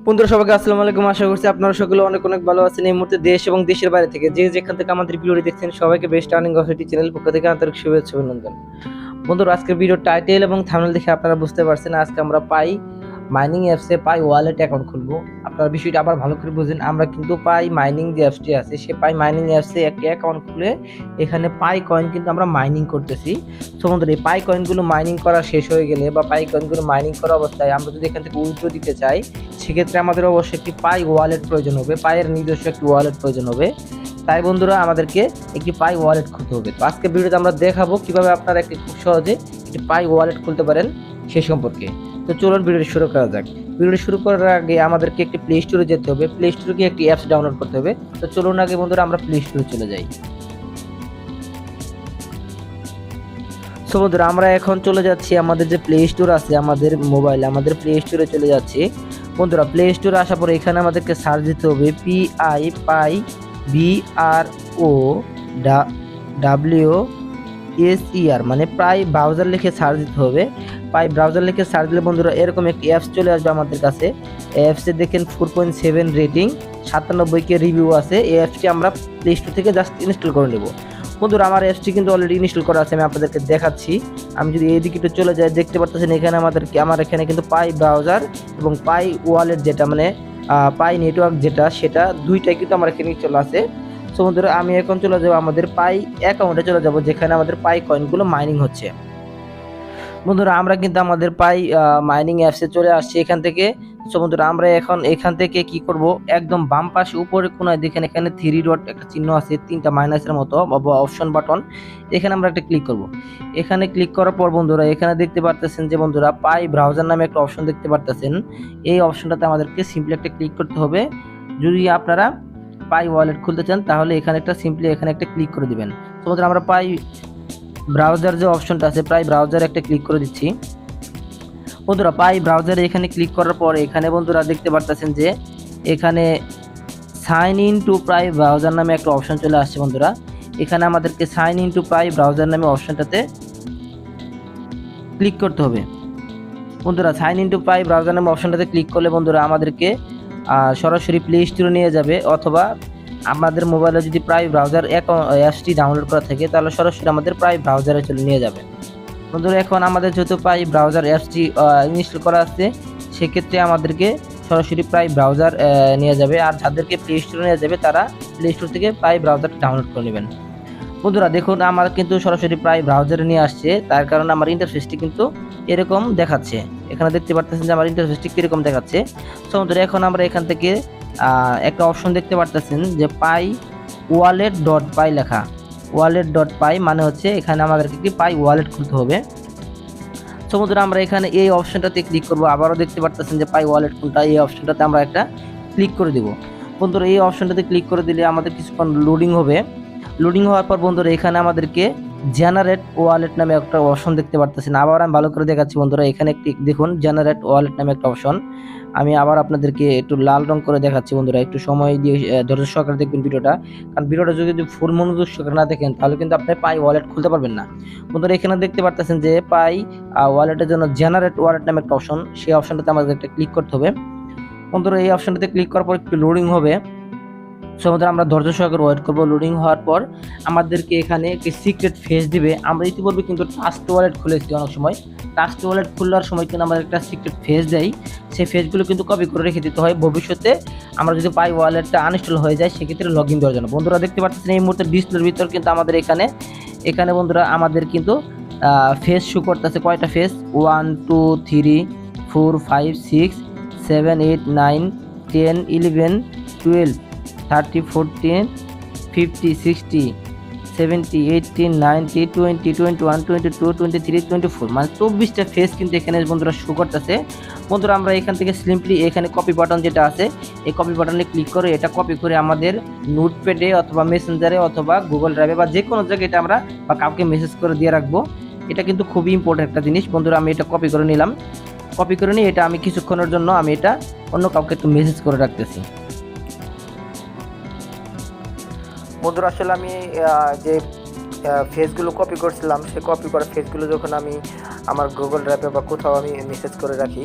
বন্ধুরা সবাইকে আসসালামু আলাইকুম। আশা করছি আপনারা সকলে অনেক অনেক ভালো আছেন। এই মুহূর্তে দেশ এবং দেশের বাইরে থেকে যে যেখান থেকে আমাদের ভিডিওটি দেখছেন সবাইকে বেস্ট আর্নিং অথরিটি চ্যানেল পক্ষ থেকে আন্তরিক শুভেচ্ছা অভিনন্দন। বন্ধুরা আজকের ভিডিওর টাইটেল এবং থাম্বনেল দেখে আপনারা বুঝতে পারছেন আজকে আমরা পাই মাইনিং অ্যাপসে পাই ওয়ালেট অ্যাকাউন্ট খুলবো। আপনারা বিষয়টা আবার ভালো করে বুঝেন। আমরা কিন্তু পাই মাইনিং যে অ্যাপসটি আছে সে পাই মাইনিং অ্যাপসে একটি অ্যাকাউন্ট খুলে এখানে পাই কয়েন কিন্তু আমরা মাইনিং করতেছি। সো বন্ধুরা এই পাই কয়েনগুলো মাইনিং করা শেষ হয়ে গেলে বা পাই কয়েনগুলো মাইনিং করা অবস্থায় আমরা যদি এখান থেকে উইথড্র দিতে চাই সেক্ষেত্রে আমাদের অবশ্যই একটি পাই ওয়ালেট প্রয়োজন হবে, পাইয়ের নিজস্ব একটি ওয়ালেট প্রয়োজন হবে। তাই বন্ধুরা আমাদেরকে একটি পাই ওয়ালেট খুলতে হবে। তো আজকে ভিডিওতে আমরা দেখাবো কিভাবে আপনারা একটি খুব সহজে একটি পাই ওয়ালেট খুলতে পারেন সে সম্পর্কে। তো চলুন ভিডিওটি শুরু করা যাক। ভিডিওটি শুরু করার আগে আমাদেরকে একটি প্লে স্টোরে যেতে হবে, প্লে স্টোরে গিয়ে একটি অ্যাপস ডাউনলোড করতে হবে। তো চলুন আগে বন্ধুরা আমরা প্লে স্টোরে চলে যাই। সো বন্ধুরা আমরা এখন চলে যাচ্ছি আমাদের যে প্লে স্টোর আছে আমাদের মোবাইলে, আমাদের প্লে স্টোরে চলে যাচ্ছি। বন্ধুরা প্লে স্টোরে আসার পরে এখানে আমাদেরকে সার্চ দিতে হবে পিআই পাই BRO WSER মানে পাই ব্রাউজার লিখে সার্চ দিতে হবে। পাই ব্রাউজার লিখে সার্চ দিলে বন্ধুরা এরকম একটি অ্যাপস চলে আসবে আমাদের কাছে। অ্যাপসে দেখেন 4.7 রেটিং, 97কে রিভিউ আছে। এই অ্যাপসটি আমরা প্লে স্টোর থেকে জাস্ট ইনস্টল করে নেব। বন্ধুরা আমার অ্যাপসটি কিন্তু অলরেডি ইনস্টল করা আছে, আমি আপনাদেরকে দেখাচ্ছি। আমি যদি এইদিকে একটু চলে যাই দেখতে পাচ্ছেন এখানে আমার এখানে কিন্তু পাই ব্রাউজার এবং পাই ওয়ালেট যেটা মানে পাই নেটওয়ার্ক যেটা সেটা দুইটাই কিন্তু আমার এখানে চলে আসে। সো বন্ধুরা আমি এখন চলে যাবো আমাদের পাই অ্যাকাউন্টে চলে যাব যেখানে আমাদের পাই কয়েনগুলো মাইনিং হচ্ছে। বন্ধুরা আমরা কিন্তু আমাদের পাই মাইনিং অ্যাপসে চলে আসছি এখান থেকে। সো বন্ধুরা আমরা এখন এখান থেকে কি করব, একদম বাম পাশে উপরে কোনায় দেখেন এখানে 3 ডট একটা চিহ্ন আছে, তিনটা মাইনাসের মতো বা অপশন বাটন, এখানে আমরা একটা ক্লিক করব। এখানে ক্লিক করার পর বন্ধুরা এখানে দেখতে পারতেছেন যে বন্ধুরা পাই ব্রাউজার নামে একটা অপশন দেখতে পারতেছেন। এই অপশনটাতে আমাদেরকে সিম্পলি একটা ক্লিক করতে হবে। যদি আপনারা পাই ওয়ালেট খুলতে চান তাহলে এখানে একটা ক্লিক করে দিবেন। তো বন্ধুরা আমরা পাই ব্রাউজার যে অপশনটা আছে পাই ব্রাউজারে একটা ক্লিক করে দিচ্ছি। বন্ধুরা পাই ব্রাউজারে এখানে ক্লিক করার পরে এখানে বন্ধুরা দেখতে পারতেছেন যে এখানে sign in to Pi Browser নামে একটা অপশন চলে আসছে। বন্ধুরা এখানে আমাদেরকে sign in to Pi Browser নামে অপশনটাতে ক্লিক করতে হবে। বন্ধুরা sign in to Pi Browser নামে অপশনটাতে ক্লিক করলে বন্ধুরা আমাদেরকে সরাসরি প্লে স্টোরে নিয়ে যাবে, অথবা আমাদের মোবাইলে যদি পাই ব্রাউজার অ্যাপসটি ডাউনলোড করা থাকে তাহলে সরাসরি আমাদের পাই ব্রাউজারে চলে নিয়ে যাবে। বন্ধুরা এখন আমাদের যেহেতু পাই ব্রাউজার অ্যাপসটি ইনস্টল করা আছে সেক্ষেত্রে আমাদেরকে সরাসরি পাই ব্রাউজার নিয়ে যাবে, আর যাদেরকে প্লে স্টোরে নিয়ে যাবে তারা প্লে স্টোর থেকে পাই ব্রাউজারটা ডাউনলোড করে নেবেন। বন্ধুরা দেখুন আমার কিন্তু সরাসরি প্রাই ব্রাউজারে নিয়ে আসছে, তার কারণে আমার ইন্টারফেসটি কিন্তু এরকম দেখাচ্ছে। এখানে দেখতে পারতেছেন যে আমার ইন্টারফেসটি কীরকম দেখাচ্ছে। সো বন্ধুরা এখন আমরা এখান থেকে একটা অপশন দেখতে পারতেছেন যে পাই ওয়ালেট ডট পাই লেখা, ওয়ালেট ডট পাই মানে হচ্ছে এখানে আমাদেরকে একটি পাই ওয়ালেট খুলতে হবে। সো বন্ধুরা আমরা এখানে এই অপশনটাতে ক্লিক করব। আবারও দেখতে পারতেছেন যে পাই ওয়ালেট কোনটা, এই অপশনটাতে আমরা একটা ক্লিক করে দেব। বন্ধুরা এই অপশনটাতে ক্লিক করে দিলে আমাদের কিছুক্ষণ লোডিং হবে। লোডিং হওয়ার পর বন্ধুরা এখানে আমাদেরকে জেনারেট ওয়ালেট নামে একটা অপশন দেখতে পারতেছেন। আবার আমি ভালো করে দেখাচ্ছি বন্ধুরা, এখানে একটি দেখুন জেনারেট ওয়ালেট নামে একটা অপশন। আমি আবার আপনাদেরকে একটু লাল রং করে দেখাচ্ছি বন্ধুরা, একটু সময় দিয়ে ধৈর্য সহকারে দেখবেন ভিডিওটা, কারণ ভিডিওটা যদি ফুল মনোযোগ সহকারে না দেখেন তাহলে কিন্তু আপনি পাই ওয়ালেট খুলতে পারবেন না। বন্ধুরা এখানে দেখতে পারতেছেন যে পাই ওয়ালেটের জন্য জেনারেট ওয়ালেট নামে একটা অপশন, সেই অপশনটাতে আমাদের একটা ক্লিক করতে হবে। বন্ধুরা এই অপশনটাতে ক্লিক করার পর একটু লোডিং হবে। সো আমরা ধৈর্য সহকারে ওয়েট করবো। লোডিং হওয়ার পর আমাদেরকে এখানে একটি সিক্রেট ফেস দিবে। আমরা ইতিপূর্বে কিন্তু ট্রাস্ট ওয়ালেট খুলেছি, অনেক সময় ট্রাস্ট ওয়ালেট খোলার সময় কিন্তু আমাদের একটা সিক্রেট ফেস দেয়, সেই ফেসগুলো কিন্তু কপি করে রেখে দিতে হয় ভবিষ্যতে আমরা যদি পাই ওয়ালেটটা আনইনস্টল হয়ে যায় সেক্ষেত্রে লগ ইন দেওয়ার জন্য। বন্ধুরা দেখতে পাচ্ছেন এই মুহূর্তে ডিসপ্লের ভিতর কিন্তু আমাদের এখানে বন্ধুরা আমাদের কিন্তু ফেস শো করতেছে। কয়টা ফেস? 1 2 3 4 5 6 7 8 9 10 11 12 30 40 50 60 70 80 90 20 21 22 23 24 মানে 24টা ফেস কিন্তু এখানে বন্ধুরা শো করতেছে। বন্ধুরা আমরা এখান থেকে সিম্পলি এখানে কপি বাটন যেটা আছে এই কপি বাটনে ক্লিক করে এটা কপি করে আমাদের নোটপ্যাডে অথবা মেসেঞ্জারে অথবা গুগল ড্রাইভে বা যে কোনো জায়গায় এটা আমরা বা কাউকে মেসেজ করে দিয়ে রাখবো। এটা কিন্তু খুবই ইম্পর্টেন্ট একটা জিনিস। বন্ধুরা আমি এটা কপি করে নিলাম, কপি করে নিয়ে এটা আমি কিছুক্ষণের জন্য আমি এটা অন্য কাউকে একটু মেসেজ করে রাখতেছি। বন্ধুরা আসলে আমি যে ফেসগুলো কপি করছিলাম সেই কপি করা ফেসগুলো যখন আমি আমার গুগল ড্রাইভে বা কোথাও আমি মেসেজ করে রাখি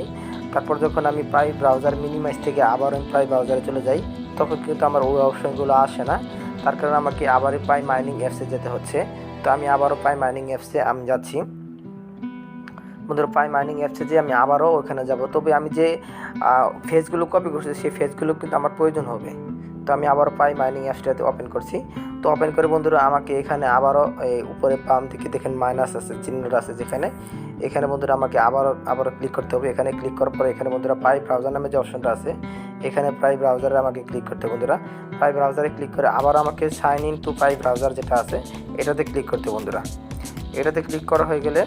তারপর যখন আমি পাই ব্রাউজার মিনিমাইজ থেকে আবার আমি পাই ব্রাউজারে চলে যাই, তখন কিন্তু আমার ওই অপশনগুলো আসে না। তার কারণে আমাকে আবারই পাই মাইনিং অ্যাপসে যেতে হচ্ছে। তো আমি আবারও পাই মাইনিং অ্যাপসে আমি যাচ্ছি। বন্ধুরা পাই মাইনিং অ্যাপসে যে আমি আবারও ওখানে যাব। তবে আমি যে ফেজগুলো কপি করছি সেই ফেজগুলো কিন্তু আমার প্রয়োজন হবে। তো আমি আবারও পাই মাইনিং অ্যাপসটাতে ওপেন করছি। তো ওপেন করে বন্ধুরা আমাকে এখানে আবারও উপরে বাম দিকে দেখেন মাইনাস আছে, চিহ্নটা আছে যেখানে, এখানে বন্ধুরা আমাকে আবারও ক্লিক করতে হবে। এখানে ক্লিক করার পরে এখানে বন্ধুরা পাই ব্রাউজার নামে যে অপশনটা আছে, এখানে পাই ব্রাউজারে আমাকে ক্লিক করতে হবে বন্ধুরা। পাই ব্রাউজারে ক্লিক করে আবার আমাকে sign in to Pi Browser যেটা আছে এটাতে ক্লিক করতে বন্ধুরা। এটাতে ক্লিক করা হয়ে গেলে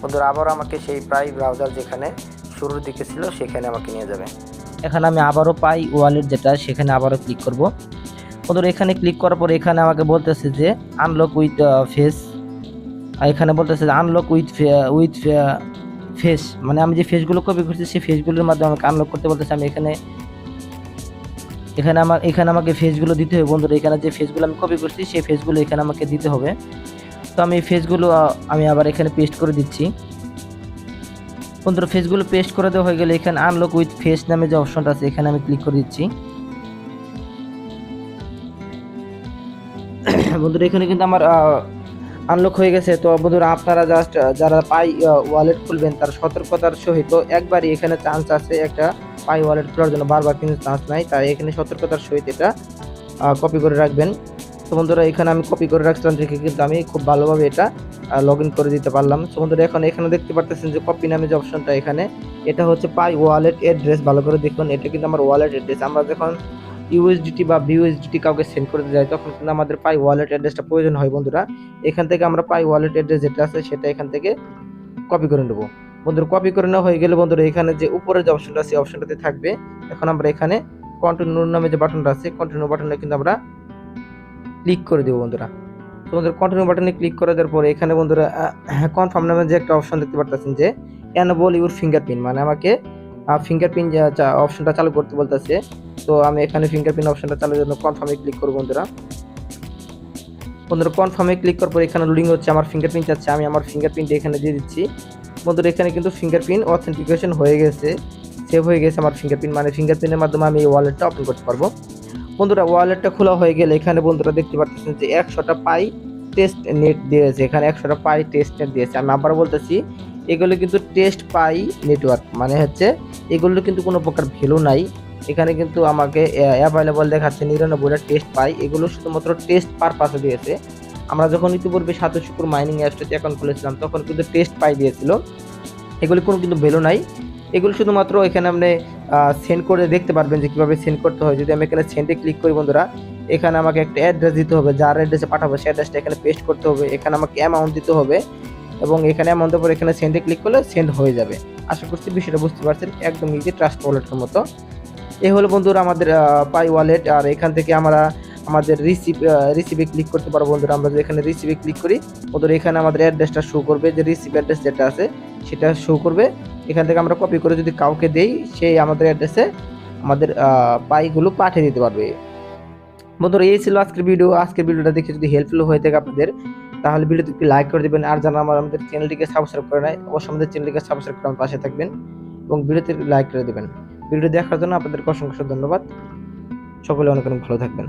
বন্ধুরা আবার আমাকে সেই পাই ব্রাউজার যেখানে শুরুর দিকে ছিল সেখানে আমাকে নিয়ে যাবে। এখানে আমি আবারও পাই ওয়ালেট যেটা, সেখানে আবারও ক্লিক করব বন্ধুরা। এখানে ক্লিক করার পর এখানে আমাকে বলতেছে যে আনলক উইথ ফেস, এখানে বলতেছে যে আনলক উইথ ফেস, মানে আমি যে ফেসগুলো কপি করছি সেই ফেসগুলোর মাধ্যমে আমাকে আনলক করতে বলতেছে। আমি এখানে আমাকে ফেসগুলো দিতে হবে বন্ধুরা। এখানে যে ফেসগুলো আমি কপি করছি সেই ফেসগুলো এখানে আমাকে দিতে হবে। তো আমি ফেসগুলো আমি আবার এখানে পেস্ট করে দিচ্ছি বন্ধুরা। ফেসগুলো পেস্ট করে দেওয়া হয়ে গেলে এখানে আনলক উইথ ফেস নামে যে অপশনটা আছে এখানে আমি ক্লিক করে দিচ্ছি বন্ধুরা। এখানে কিন্তু আমার আনলক হয়ে গেছে। তো বন্ধুরা আপনারা জাস্ট যারা পাই ওয়ালেট খুলবেন তার সতর্কতার সহিত একবারই এখানে চান্স আছে একটা পাই ওয়ালেট খোলার জন্য, বারবার কিন্তু চান্স নাই, তাই এখানে সতর্কতার সহিত এটা কপি করে রাখবেন। তো বন্ধুরা এখানে আমি কপি করে রাখছিলাম দেখে কিন্তু আমি খুব ভালোভাবে এটা লগ ইন করে দিতে পারলাম। তো বন্ধুরা এখন এখানে দেখতে পারতেছেন যে কপি নামে যে অপশনটা, এখানে এটা হচ্ছে পাই ওয়ালেট অ্যাড্রেস। ভালো করে দেখুন, এটা কিন্তু আমার ওয়ালেট অ্যাড্রেস। আমরা যখন ইউএসডিটি বা বিউএসডিটি কাউকে সেন্ড করতে যাই তখন কিন্তু আমাদের পাই ওয়ালেট অ্যাড্রেসটা প্রয়োজন হয় বন্ধুরা। এখান থেকে আমরা পাই ওয়ালেট অ্যাড্রেস যেটা আছে সেটা এখান থেকে কপি করে নেব বন্ধুরা। কপি করে নেওয়া হয়ে গেলে বন্ধুরা এখানে যে উপরে যে অপশনটা আছে অপশনটাতে থাকবে। এখন আমরা এখানে কন্টিনিউ নামে যে বাটনটা আছে কন্টিনিউ বাটনে কিন্তু আমরা ক্লিক করে দেবো বন্ধুরা। তো বন্ধুরা কন্টিনিউ বাটনে ক্লিক করে দেওয়ার পরে এখানে বন্ধুরা কনফার্ম নামে যে একটা অপশন দেখতে পারতেছেন যে এনেবল ইউর ফিঙ্গারপ্রিন্ট, মানে আমাকে ফিঙ্গারপ্রিন্ট অপশনটা চালু করতে বলতেছে। তো আমি এখানে ফিঙ্গারপ্রিন্ট অপশনটা চালুর জন্য কনফার্মে ক্লিক করব বন্ধুরা। কনফার্মে ক্লিক করার পর এখানে লোডিং হচ্ছে, আমার ফিঙ্গারপ্রিন্ট চাচ্ছে, আমি আমার ফিঙ্গারপ্রিন্ট এখানে দিয়ে দিচ্ছি বন্ধুরা। এখানে কিন্তু ফিঙ্গারপ্রিন্ট অথেন্টিকেশন হয়ে গেছে, সেভ হয়ে গেছে আমার ফিঙ্গারপ্রিন্ট, মানে ফিঙ্গারপ্রিন্টের মাধ্যমে আমি এই ওয়ালেটটা ওপেন করতে পারবো বন্ধুরা। ওয়ালেটটা খোলা হয়ে গেলে এখানে বন্ধুরা দেখতে পাচ্ছেন যে 100টা পাই টেস্ট নেট দিয়েছে, এখানে 100টা পাই টেস্ট নেট দিয়েছে। আমি আবার বলতেছি এগুলো কিন্তু টেস্ট পাই নেটওয়ার্ক, মানে হচ্ছে এগুলো কিন্তু কোনো প্রকার ভ্যালু নাই। এখানে কিন্তু আমাকে অ্যাভেলেবল দেখাচ্ছে 99টা টেস্ট পাই, এগুলো শুধুমাত্র টেস্ট পারপাসে দিয়েছে। আমরা যখন ইতিপূর্বে 7 শুক্র মাইনিং অ্যাপসটাতে অ্যাকাউন্ট খুলেছিলাম তখন কিন্তু টেস্ট পাই দিয়েছিল, এগুলি কোনো কিন্তু ভ্যালু নাই। এগুলো শুধুমাত্র এখানে আপনি সেন্ড করে দেখতে পারবেন যে কীভাবে সেন্ড করতে হয়। যদি আমি এখানে সেন্ডে ক্লিক করি বন্ধুরা, এখানে আমাকে একটা অ্যাড্রেস দিতে হবে, যার অ্যাড্রেসে পাঠাবো সেই অ্যাড্রেসটা এখানে পেস্ট করতে হবে। এখানে আমাকে অ্যামাউন্ট দিতে হবে এবং এখানে অ্যামাউন্টের পর এখানে সেন্ডে ক্লিক করলে সেন্ড হয়ে যাবে। আশা করছি বিষয়টা বুঝতে পারছেন, একদম ইজি, ট্রাস্ট ওয়ালেটের মতো। এই হলো বন্ধুরা আমাদের পাই ওয়ালেট। আর এখান থেকে আমরা আমাদের রিসিভে ক্লিক করতে পারবো বন্ধুরা। আমরা যদি এখানে রিসিভে ক্লিক করি বন্ধুরা, এখানে আমাদের অ্যাড্রেসটা শো করবে, যে রিসিভ অ্যাড্রেস যেটা আছে সেটা শো করবে। এখান থেকে আমরা কপি করে যদি কাউকে দেই সেই আমাদের অ্যাড্রেসে আমাদের পাইগুলো পাঠিয়ে দিতে পারবে বন্ধুরা। এই ছিল আজকের ভিডিও। আজকের ভিডিওটা দেখে যদি হেল্পফুল হয়ে থাকে আপনাদের, তাহলে ভিডিওতে একটি লাইক করে দেবেন। আর যারা আমাদের চ্যানেলটিকে সাবস্ক্রাইব করে নাই অবশ্যই আমাদের চ্যানেলটিকে সাবস্ক্রাইব করে আমার পাশে থাকবেন এবং ভিডিওতে লাইক করে দেবেন। ভিডিও দেখার জন্য আপনাদেরকে অসংখ্য ধন্যবাদ। সকলে অনেক অনেক ভালো থাকবেন।